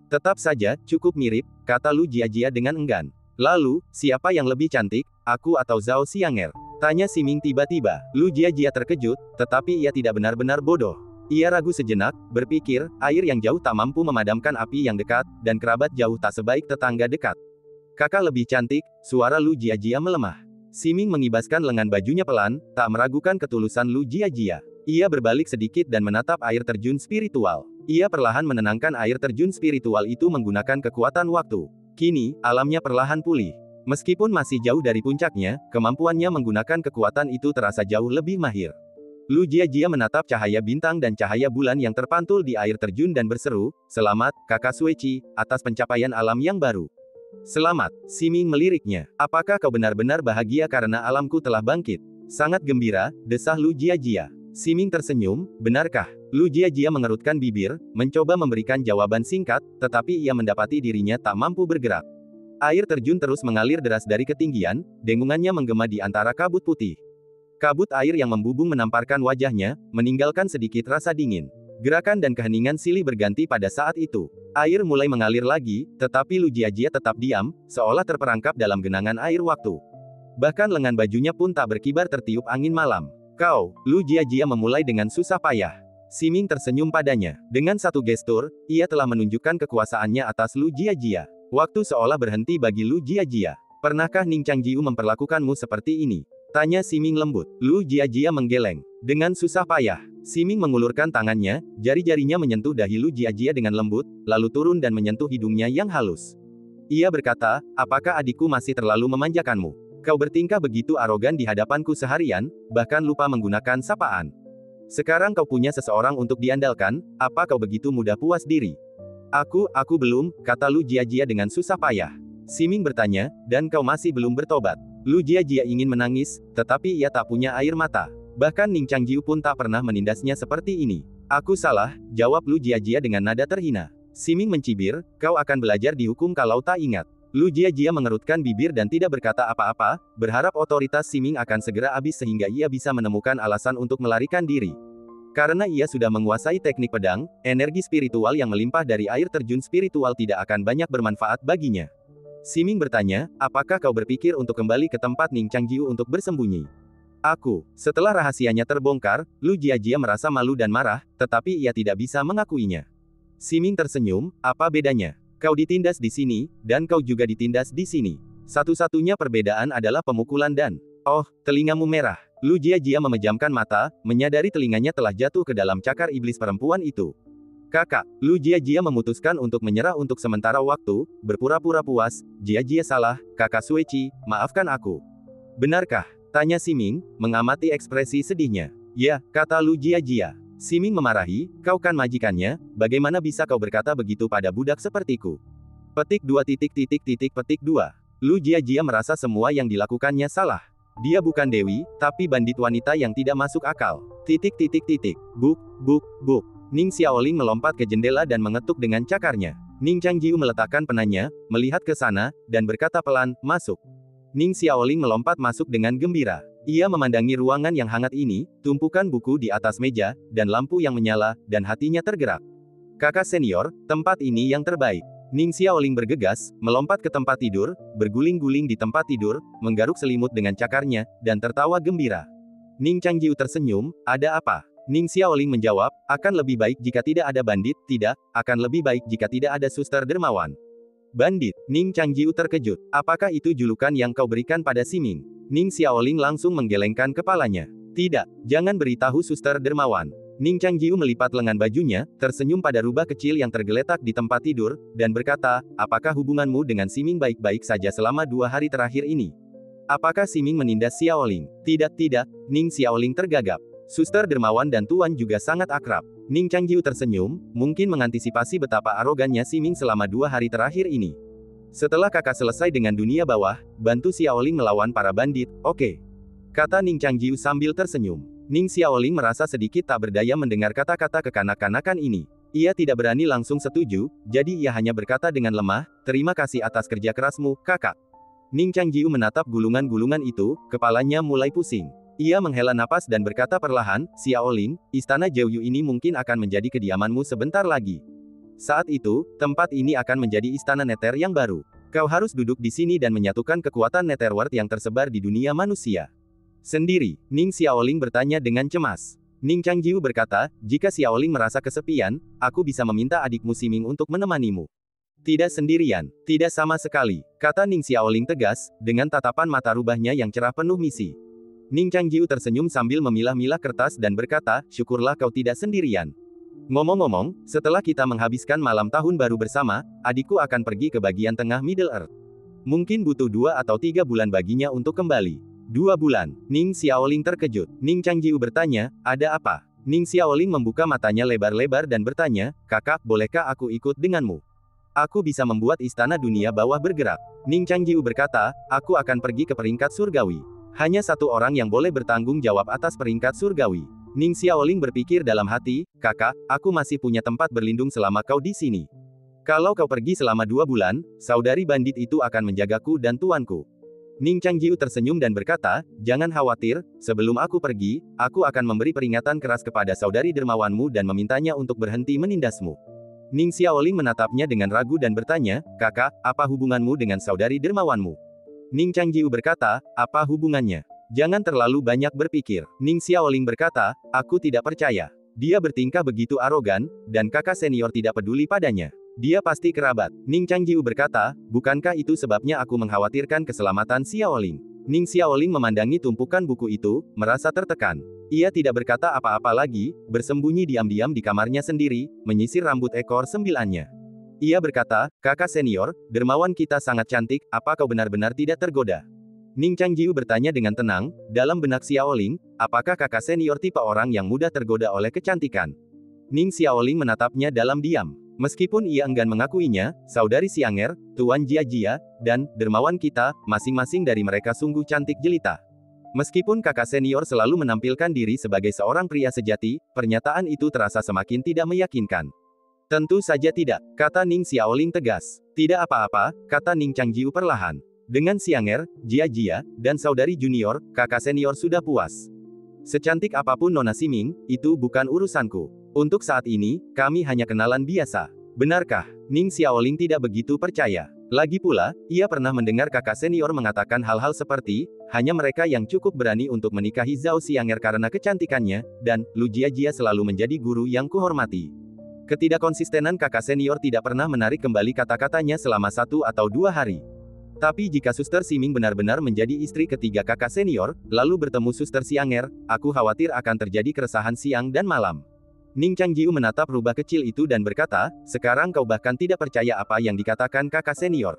"Tetap saja, cukup mirip," kata Lu Jiajia dengan enggan. "Lalu, siapa yang lebih cantik, aku atau Zhao Xianger?" tanya Siming tiba-tiba. Lu Jiajia terkejut, tetapi ia tidak benar-benar bodoh. Ia ragu sejenak, berpikir, air yang jauh tak mampu memadamkan api yang dekat, dan kerabat jauh tak sebaik tetangga dekat. "Kakak lebih cantik," suara Lu Jiajia melemah. Siming mengibaskan lengan bajunya pelan, tak meragukan ketulusan Lu Jiajia. Ia berbalik sedikit dan menatap air terjun spiritual. Ia perlahan menenangkan air terjun spiritual itu menggunakan kekuatan waktu. Kini, alamnya perlahan pulih. Meskipun masih jauh dari puncaknya, kemampuannya menggunakan kekuatan itu terasa jauh lebih mahir. Lu Jiajia menatap cahaya bintang dan cahaya bulan yang terpantul di air terjun dan berseru, "Selamat, kakak Sueci, atas pencapaian alam yang baru." "Selamat," Siming meliriknya. "Apakah kau benar-benar bahagia karena alamku telah bangkit?" "Sangat gembira," desah Lu Jiajia. Siming tersenyum, "Benarkah?" Lu Jiajia mengerutkan bibir, mencoba memberikan jawaban singkat, tetapi ia mendapati dirinya tak mampu bergerak. Air terjun terus mengalir deras dari ketinggian, dengungannya menggema di antara kabut putih. Kabut air yang membubung menamparkan wajahnya, meninggalkan sedikit rasa dingin. Gerakan dan keheningan silih berganti pada saat itu. Air mulai mengalir lagi, tetapi Lu Jiajia tetap diam, seolah terperangkap dalam genangan air waktu. Bahkan lengan bajunya pun tak berkibar tertiup angin malam. "Kau," Lu Jiajia memulai dengan susah payah. Siming tersenyum padanya. Dengan satu gestur, ia telah menunjukkan kekuasaannya atas Lu Jiajia. Waktu seolah berhenti bagi Lu Jiajia. "Pernahkah Ning Changjiu memperlakukanmu seperti ini?" tanya Siming lembut. Lu Jiajia menggeleng. Dengan susah payah, Siming mengulurkan tangannya, jari-jarinya menyentuh dahi Lu Jiajia dengan lembut, lalu turun dan menyentuh hidungnya yang halus. Ia berkata, "Apakah adikku masih terlalu memanjakanmu? Kau bertingkah begitu arogan di hadapanku seharian, bahkan lupa menggunakan sapaan. Sekarang kau punya seseorang untuk diandalkan, apa kau begitu mudah puas diri?" Aku belum," kata Lu Jiajia dengan susah payah. Siming bertanya, "Dan kau masih belum bertobat?" Lu Jiajia ingin menangis, tetapi ia tak punya air mata. Bahkan Ning Changjiu pun tak pernah menindasnya seperti ini. "Aku salah," jawab Lu Jiajia dengan nada terhina. Siming mencibir, "Kau akan belajar dihukum kalau tak ingat." Lu Jiajia mengerutkan bibir dan tidak berkata apa-apa, berharap otoritas Siming akan segera habis sehingga ia bisa menemukan alasan untuk melarikan diri. Karena ia sudah menguasai teknik pedang, energi spiritual yang melimpah dari air terjun spiritual tidak akan banyak bermanfaat baginya. Siming bertanya, apakah kau berpikir untuk kembali ke tempat Ning Changjiu untuk bersembunyi? Aku. Setelah rahasianya terbongkar, Lu Jiajia merasa malu dan marah, tetapi ia tidak bisa mengakuinya. Siming tersenyum, apa bedanya? Kau ditindas di sini, dan kau juga ditindas di sini. Satu-satunya perbedaan adalah pemukulan dan... Oh, telingamu merah. Lu Jiajia memejamkan mata, menyadari telinganya telah jatuh ke dalam cakar iblis perempuan itu. Kakak, Lu Jiajia memutuskan untuk menyerah untuk sementara waktu, berpura-pura puas, Jiajia salah, kakak Sueci, maafkan aku. Benarkah? Tanya Siming, mengamati ekspresi sedihnya. Ya, kata Lu Jiajia. Siming memarahi, kau kan majikannya, bagaimana bisa kau berkata begitu pada budak sepertiku? Petik 2. Lu Jiajia merasa semua yang dilakukannya salah. Dia bukan dewi, tapi bandit wanita yang tidak masuk akal. Buk, buk, buk. Ning Xiaoling melompat ke jendela dan mengetuk dengan cakarnya. Ning Changjiu meletakkan penanya, melihat ke sana, dan berkata pelan, masuk. Ning Xiaoling melompat masuk dengan gembira. Ia memandangi ruangan yang hangat ini, tumpukan buku di atas meja, dan lampu yang menyala, dan hatinya tergerak. Kakak senior, tempat ini yang terbaik. Ning Xiaoling bergegas, melompat ke tempat tidur, berguling-guling di tempat tidur, menggaruk selimut dengan cakarnya, dan tertawa gembira. Ning Changjiu tersenyum, ada apa? Ning Xiaoling menjawab, akan lebih baik jika tidak ada bandit, tidak, akan lebih baik jika tidak ada suster dermawan. Bandit, Ning Changjiu terkejut, apakah itu julukan yang kau berikan pada Siming? Ning Xiaoling langsung menggelengkan kepalanya. Tidak, jangan beritahu suster dermawan. Ning Changjiu melipat lengan bajunya, tersenyum pada rubah kecil yang tergeletak di tempat tidur, dan berkata, apakah hubunganmu dengan Siming baik-baik saja selama 2 hari terakhir ini? Apakah Siming menindas Xiaoling? Tidak, Ning Xiaoling tergagap. Suster dermawan dan tuan juga sangat akrab. Ning Changjiu tersenyum, mungkin mengantisipasi betapa arogannya Siming selama 2 hari terakhir ini. Setelah kakak selesai dengan dunia bawah, bantu Xiaoling melawan para bandit, oke. Kata Ning Changjiu sambil tersenyum. Ning Xiaoling merasa sedikit tak berdaya mendengar kata-kata kekanak-kanakan ini. Ia tidak berani langsung setuju, jadi ia hanya berkata dengan lemah, terima kasih atas kerja kerasmu, kakak. Ning Changjiu menatap gulungan-gulungan itu, kepalanya mulai pusing. Ia menghela napas dan berkata perlahan, Xiaoling, istana Jiuyu ini mungkin akan menjadi kediamanmu sebentar lagi. Saat itu, tempat ini akan menjadi istana Nether yang baru. Kau harus duduk di sini dan menyatukan kekuatan Netherworld yang tersebar di dunia manusia. Sendiri, Ning Xiaoling bertanya dengan cemas. Ning Changjiu berkata, jika Xiaoling merasa kesepian, aku bisa meminta adikmu Siming untuk menemanimu. Tidak sendirian, tidak sama sekali, kata Ning Xiaoling tegas, dengan tatapan mata rubahnya yang cerah penuh misi. Ning Changjiu tersenyum sambil memilah-milah kertas dan berkata, syukurlah kau tidak sendirian. Ngomong-ngomong, setelah kita menghabiskan malam tahun baru bersama, adikku akan pergi ke bagian tengah Middle Earth. Mungkin butuh 2 atau 3 bulan baginya untuk kembali. 2 bulan. Ning Xiaoling terkejut. Ning Changjiu bertanya, ada apa? Ning Xiaoling membuka matanya lebar-lebar dan bertanya, kakak, bolehkah aku ikut denganmu? Aku bisa membuat istana dunia bawah bergerak. Ning Changjiu berkata, aku akan pergi ke peringkat surgawi. Hanya satu orang yang boleh bertanggung jawab atas peringkat surgawi. Ning Xiaoling berpikir dalam hati, kakak, aku masih punya tempat berlindung selama kau di sini. Kalau kau pergi selama 2 bulan, saudari bandit itu akan menjagaku dan tuanku. Ning Changjiu tersenyum dan berkata, jangan khawatir, sebelum aku pergi, aku akan memberi peringatan keras kepada saudari dermawanmu dan memintanya untuk berhenti menindasmu. Ning Xiaoling menatapnya dengan ragu dan bertanya, kakak, apa hubunganmu dengan saudari dermawanmu? Ning Changjiu berkata, apa hubungannya? Jangan terlalu banyak berpikir. Ning Xiaoling berkata, aku tidak percaya. Dia bertingkah begitu arogan, dan kakak senior tidak peduli padanya. Dia pasti kerabat. Ning Changjiu berkata, bukankah itu sebabnya aku mengkhawatirkan keselamatan Xiaoling? Ning Xiaoling memandangi tumpukan buku itu, merasa tertekan. Ia tidak berkata apa-apa lagi, bersembunyi diam-diam di kamarnya sendiri, menyisir rambut ekor sembilannya. Ia berkata, kakak senior, dermawan kita sangat cantik, apa kau benar-benar tidak tergoda? Ning Changjiu bertanya dengan tenang, dalam benak Xiaoling, apakah kakak senior tipe orang yang mudah tergoda oleh kecantikan? Ning Xiaoling menatapnya dalam diam. Meskipun ia enggan mengakuinya, saudari Xianger, Tuan Jiajia, dan dermawan kita, masing-masing dari mereka sungguh cantik jelita. Meskipun kakak senior selalu menampilkan diri sebagai seorang pria sejati, pernyataan itu terasa semakin tidak meyakinkan. Tentu saja tidak, kata Ning Xiaoling tegas. Tidak apa-apa, kata Ning Changjiu perlahan. Dengan Xianger, Jiajia, dan saudari junior, kakak senior sudah puas. Secantik apapun Nona Siming, itu bukan urusanku. Untuk saat ini, kami hanya kenalan biasa. Benarkah? Ning Xiaoling tidak begitu percaya. Lagi pula, ia pernah mendengar kakak senior mengatakan hal-hal seperti, hanya mereka yang cukup berani untuk menikahi Zhao Xianger karena kecantikannya, dan, Lu Jiajia selalu menjadi guru yang kuhormati. Ketidakkonsistenan kakak senior tidak pernah menarik kembali kata-katanya selama 1 atau 2 hari. Tapi jika Suster Siming benar-benar menjadi istri ketiga kakak senior, lalu bertemu Suster Xianger, aku khawatir akan terjadi keresahan siang dan malam. Ning Changjiu menatap rubah kecil itu dan berkata, sekarang kau bahkan tidak percaya apa yang dikatakan kakak senior.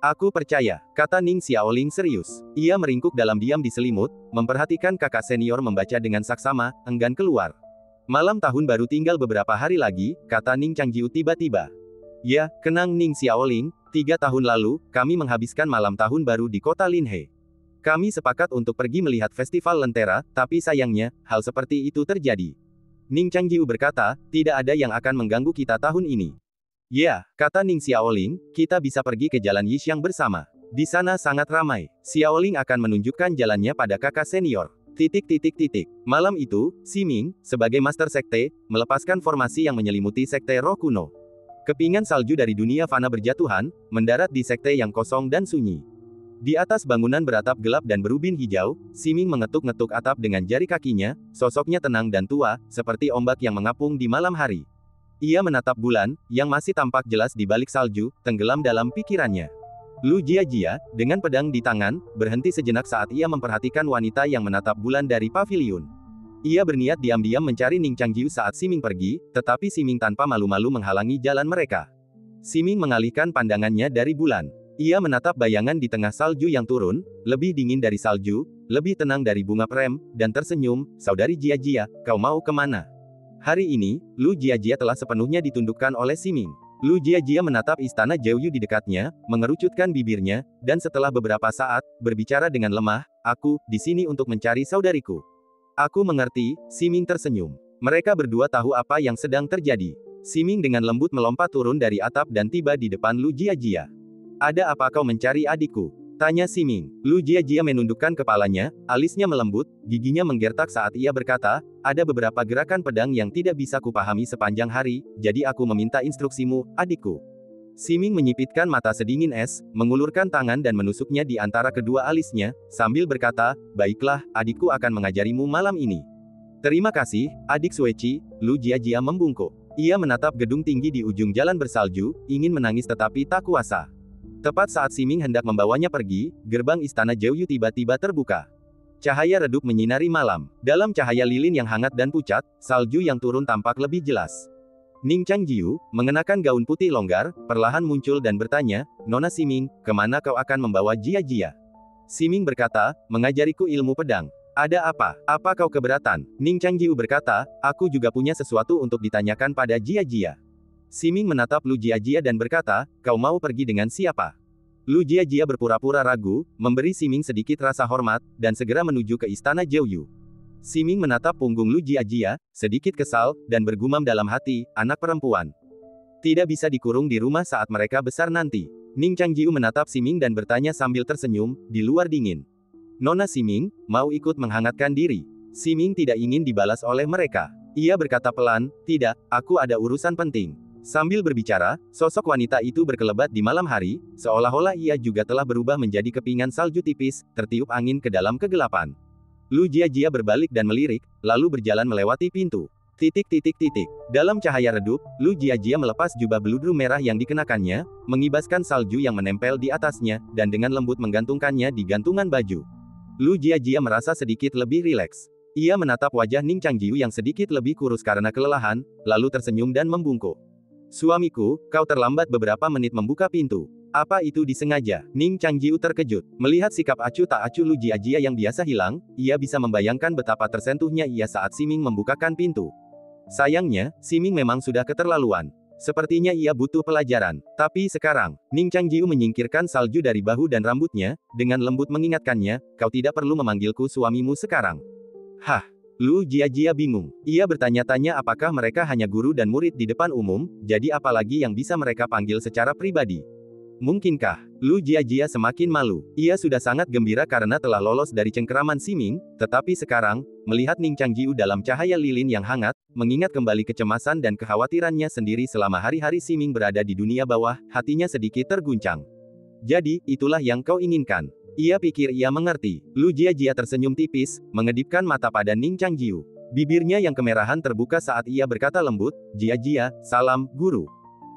Aku percaya, kata Ning Xiaoling serius. Ia meringkuk dalam diam di selimut, memperhatikan kakak senior membaca dengan saksama, enggan keluar. Malam tahun baru tinggal beberapa hari lagi, kata Ning Changjiu tiba-tiba. Ya, kenang Ning Xiaoling, 3 tahun lalu, kami menghabiskan malam tahun baru di kota Linhe. Kami sepakat untuk pergi melihat festival Lentera, tapi sayangnya, hal seperti itu terjadi. Ning Changjiu berkata, tidak ada yang akan mengganggu kita tahun ini. Ya, kata Ning Xiaoling, kita bisa pergi ke jalan Yixiang bersama. Di sana sangat ramai. Xiaoling akan menunjukkan jalannya pada kakak senior. Malam itu, Siming, sebagai master sekte, melepaskan formasi yang menyelimuti sekte roh kuno. Kepingan salju dari dunia fana berjatuhan, mendarat di sekte yang kosong dan sunyi. Di atas bangunan beratap gelap dan berubin hijau, Siming mengetuk-ngetuk atap dengan jari kakinya, sosoknya tenang dan tua, seperti ombak yang mengapung di malam hari. Ia menatap bulan, yang masih tampak jelas di balik salju, tenggelam dalam pikirannya. Lu Jiajia, dengan pedang di tangan, berhenti sejenak saat ia memperhatikan wanita yang menatap bulan dari paviliun. Ia berniat diam-diam mencari Ning Changjiu saat Siming pergi, tetapi Siming tanpa malu-malu menghalangi jalan mereka. Siming mengalihkan pandangannya dari bulan. Ia menatap bayangan di tengah salju yang turun, lebih dingin dari salju, lebih tenang dari bunga prem, dan tersenyum, saudari Jiajia, kau mau kemana? Hari ini, Lu Jiajia telah sepenuhnya ditundukkan oleh Siming. Lu Jiajia menatap istana Jiuyu di dekatnya, mengerucutkan bibirnya, dan setelah beberapa saat, berbicara dengan lemah, aku, di sini untuk mencari saudariku. Aku mengerti, Siming tersenyum. Mereka berdua tahu apa yang sedang terjadi. Siming dengan lembut melompat turun dari atap dan tiba di depan Lu Jiajia. Ada apa kau mencari adikku? Tanya Siming. Lu Jiajia menundukkan kepalanya, alisnya melembut, giginya menggertak saat ia berkata, ada beberapa gerakan pedang yang tidak bisa kupahami sepanjang hari, jadi aku meminta instruksimu, adikku. Siming menyipitkan mata sedingin es, mengulurkan tangan dan menusuknya di antara kedua alisnya, sambil berkata, baiklah, adikku akan mengajarimu malam ini. Terima kasih, adik Sueci, Lu Jiajia membungkuk. Ia menatap gedung tinggi di ujung jalan bersalju, ingin menangis tetapi tak kuasa. Tepat saat Siming hendak membawanya pergi, gerbang istana Jiuyu tiba-tiba terbuka. Cahaya redup menyinari malam. Dalam cahaya lilin yang hangat dan pucat, salju yang turun tampak lebih jelas. Ning Changjiu, mengenakan gaun putih longgar, perlahan muncul dan bertanya, Nona Siming, kemana kau akan membawa Jiajia? Siming berkata, mengajariku ilmu pedang. Ada apa? Apa kau keberatan? Ning Changjiu berkata, aku juga punya sesuatu untuk ditanyakan pada Jiajia. Siming menatap Lu Jiajia dan berkata, kau mau pergi dengan siapa? Lu Jiajia berpura-pura ragu, memberi Siming sedikit rasa hormat, dan segera menuju ke istana Jiuyu. Siming menatap punggung Lu Jiajia, sedikit kesal, dan bergumam dalam hati, anak perempuan. Tidak bisa dikurung di rumah saat mereka besar nanti. Ning Changjiu menatap Siming dan bertanya sambil tersenyum, di luar dingin. Nona Siming, mau ikut menghangatkan diri? Siming tidak ingin dibalas oleh mereka. Ia berkata pelan, tidak, aku ada urusan penting. Sambil berbicara, sosok wanita itu berkelebat di malam hari, seolah-olah ia juga telah berubah menjadi kepingan salju tipis, tertiup angin ke dalam kegelapan. Lu Jiajia berbalik dan melirik, lalu berjalan melewati pintu. Dalam cahaya redup, Lu Jiajia melepas jubah beludru merah yang dikenakannya, mengibaskan salju yang menempel di atasnya, dan dengan lembut menggantungkannya di gantungan baju. Lu Jiajia merasa sedikit lebih rileks. Ia menatap wajah Ning Changjiu yang sedikit lebih kurus karena kelelahan, lalu tersenyum dan membungkuk. Suamiku, kau terlambat beberapa menit membuka pintu. Apa itu disengaja? Ning Changjiu terkejut. Melihat sikap acuh tak acuh Lu Jiajia yang biasa hilang, ia bisa membayangkan betapa tersentuhnya ia saat Siming membukakan pintu. Sayangnya, Siming memang sudah keterlaluan. Sepertinya ia butuh pelajaran. Tapi sekarang, Ning Changjiu menyingkirkan salju dari bahu dan rambutnya, dengan lembut mengingatkannya, kau tidak perlu memanggilku suamimu sekarang. Hah? Lu Jiajia bingung. Ia bertanya-tanya apakah mereka hanya guru dan murid di depan umum, jadi apalagi yang bisa mereka panggil secara pribadi. Mungkinkah? Lu Jiajia semakin malu. Ia sudah sangat gembira karena telah lolos dari cengkeraman Siming, tetapi sekarang, melihat Ning Changjiu dalam cahaya lilin yang hangat, mengingat kembali kecemasan dan kekhawatirannya sendiri selama hari-hari Siming berada di dunia bawah, hatinya sedikit terguncang. Jadi, itulah yang kau inginkan. Ia pikir ia mengerti. Lu Jiajia tersenyum tipis, mengedipkan mata pada Ning Changjiu. Bibirnya yang kemerahan terbuka saat ia berkata lembut, Jiajia, salam, guru.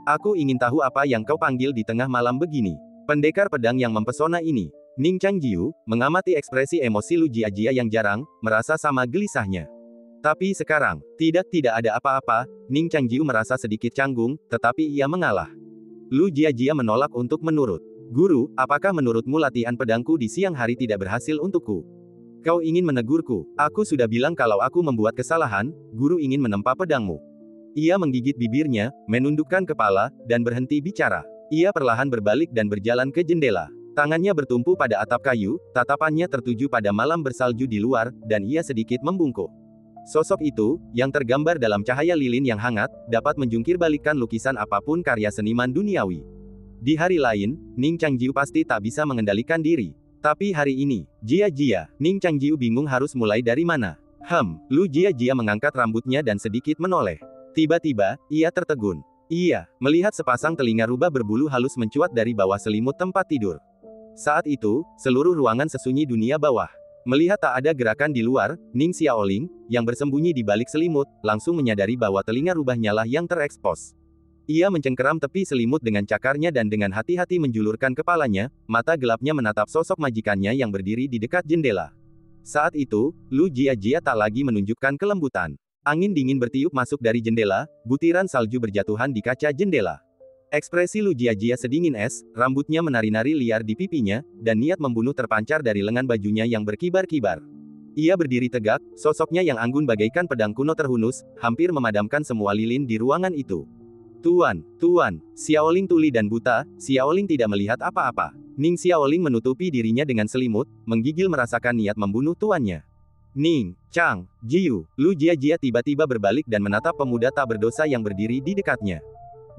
Aku ingin tahu apa yang kau panggil di tengah malam begini. Pendekar pedang yang mempesona ini. Ning Changjiu, mengamati ekspresi emosi Lu Jiajia yang jarang, merasa sama gelisahnya. Tapi sekarang, tidak ada apa-apa, Ning Changjiu merasa sedikit canggung, tetapi ia mengalah. Lu Jiajia menolak untuk menurut. Guru, apakah menurutmu latihan pedangku di siang hari tidak berhasil untukku? Kau ingin menegurku? Aku sudah bilang kalau aku membuat kesalahan, guru ingin menempa pedangmu. Ia menggigit bibirnya, menundukkan kepala, dan berhenti bicara. Ia perlahan berbalik dan berjalan ke jendela. Tangannya bertumpu pada atap kayu, tatapannya tertuju pada malam bersalju di luar, dan ia sedikit membungkuk. Sosok itu, yang tergambar dalam cahaya lilin yang hangat, dapat menjungkir-balikkan lukisan apapun karya seniman duniawi. Di hari lain, Ning Changjiu pasti tak bisa mengendalikan diri. Tapi hari ini, Jiajia, Ning Changjiu bingung harus mulai dari mana. Lu Jiajia mengangkat rambutnya dan sedikit menoleh. Tiba-tiba, ia tertegun. Ia melihat sepasang telinga rubah berbulu halus mencuat dari bawah selimut tempat tidur. Saat itu, seluruh ruangan sesunyi dunia bawah. Melihat tak ada gerakan di luar, Ning Xiaoling, yang bersembunyi di balik selimut, langsung menyadari bahwa telinga rubahnya lah yang terekspos. Ia mencengkeram tepi selimut dengan cakarnya dan dengan hati-hati menjulurkan kepalanya, mata gelapnya menatap sosok majikannya yang berdiri di dekat jendela. Saat itu, Lu Jiajia tak lagi menunjukkan kelembutan. Angin dingin bertiup masuk dari jendela, butiran salju berjatuhan di kaca jendela. Ekspresi Lu Jiajia sedingin es, rambutnya menari-nari liar di pipinya, dan niat membunuh terpancar dari lengan bajunya yang berkibar-kibar. Ia berdiri tegak, sosoknya yang anggun bagaikan pedang kuno terhunus, hampir memadamkan semua lilin di ruangan itu. Tuan, Xiaoling tuli dan buta, Xiaoling tidak melihat apa-apa. Ning Xiaoling menutupi dirinya dengan selimut, menggigil merasakan niat membunuh tuannya. Ning Chang Jiu, Lu Jiajia tiba-tiba berbalik dan menatap pemuda tak berdosa yang berdiri di dekatnya.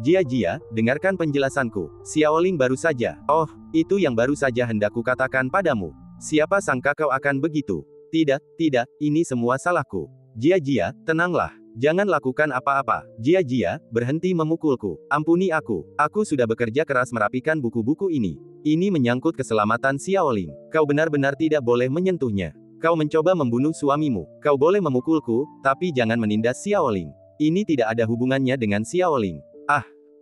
Jiajia, dengarkan penjelasanku. Xiaoling baru saja. Oh, itu yang baru saja hendak kukatakan padamu. Siapa sangka kau akan begitu? Tidak, ini semua salahku. Jiajia, tenanglah. Jangan lakukan apa-apa. Jiajia, berhenti memukulku. Ampuni aku. Aku sudah bekerja keras merapikan buku-buku ini. Ini menyangkut keselamatan Xiaoling. Kau benar-benar tidak boleh menyentuhnya. Kau mencoba membunuh suamimu. Kau boleh memukulku, tapi jangan menindas Xiaoling. Ini tidak ada hubungannya dengan Xiaoling.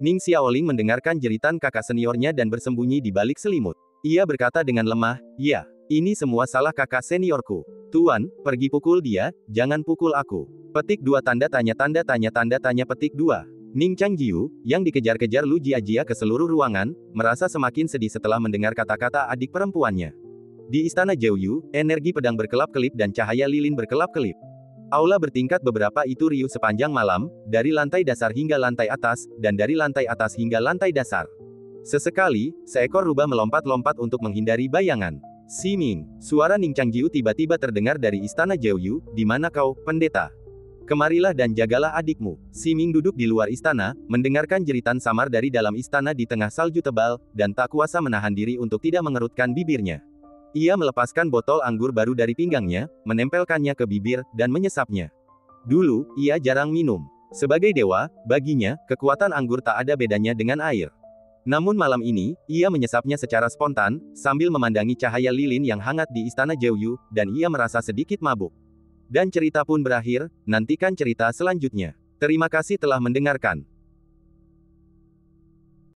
Ning Xiaoling mendengarkan jeritan kakak seniornya dan bersembunyi di balik selimut. Ia berkata dengan lemah, ya, ini semua salah kakak seniorku. Tuan, pergi pukul dia, jangan pukul aku. Petik 2 tanda tanya petik 2. Ning Changjiu, yang dikejar-kejar Lu Jiajia ke seluruh ruangan, merasa semakin sedih setelah mendengar kata-kata adik perempuannya. Di istana Jiuyu, energi pedang berkelap-kelip dan cahaya lilin berkelap-kelip. Aula bertingkat beberapa itu riuh sepanjang malam, dari lantai dasar hingga lantai atas, dan dari lantai atas hingga lantai dasar. Sesekali, seekor rubah melompat-lompat untuk menghindari bayangan. Siming, suara Ning Changjiu tiba-tiba terdengar dari istana Jiuyu, di mana kau, pendeta? Kemarilah dan jagalah adikmu. Siming duduk di luar istana, mendengarkan jeritan samar dari dalam istana di tengah salju tebal, dan tak kuasa menahan diri untuk tidak mengerutkan bibirnya. Ia melepaskan botol anggur baru dari pinggangnya, menempelkannya ke bibir, dan menyesapnya. Dulu, ia jarang minum. Sebagai dewa, baginya, kekuatan anggur tak ada bedanya dengan air. Namun malam ini, ia menyesapnya secara spontan, sambil memandangi cahaya lilin yang hangat di istana Jiuyu, dan ia merasa sedikit mabuk. Dan cerita pun berakhir, nantikan cerita selanjutnya. Terima kasih telah mendengarkan.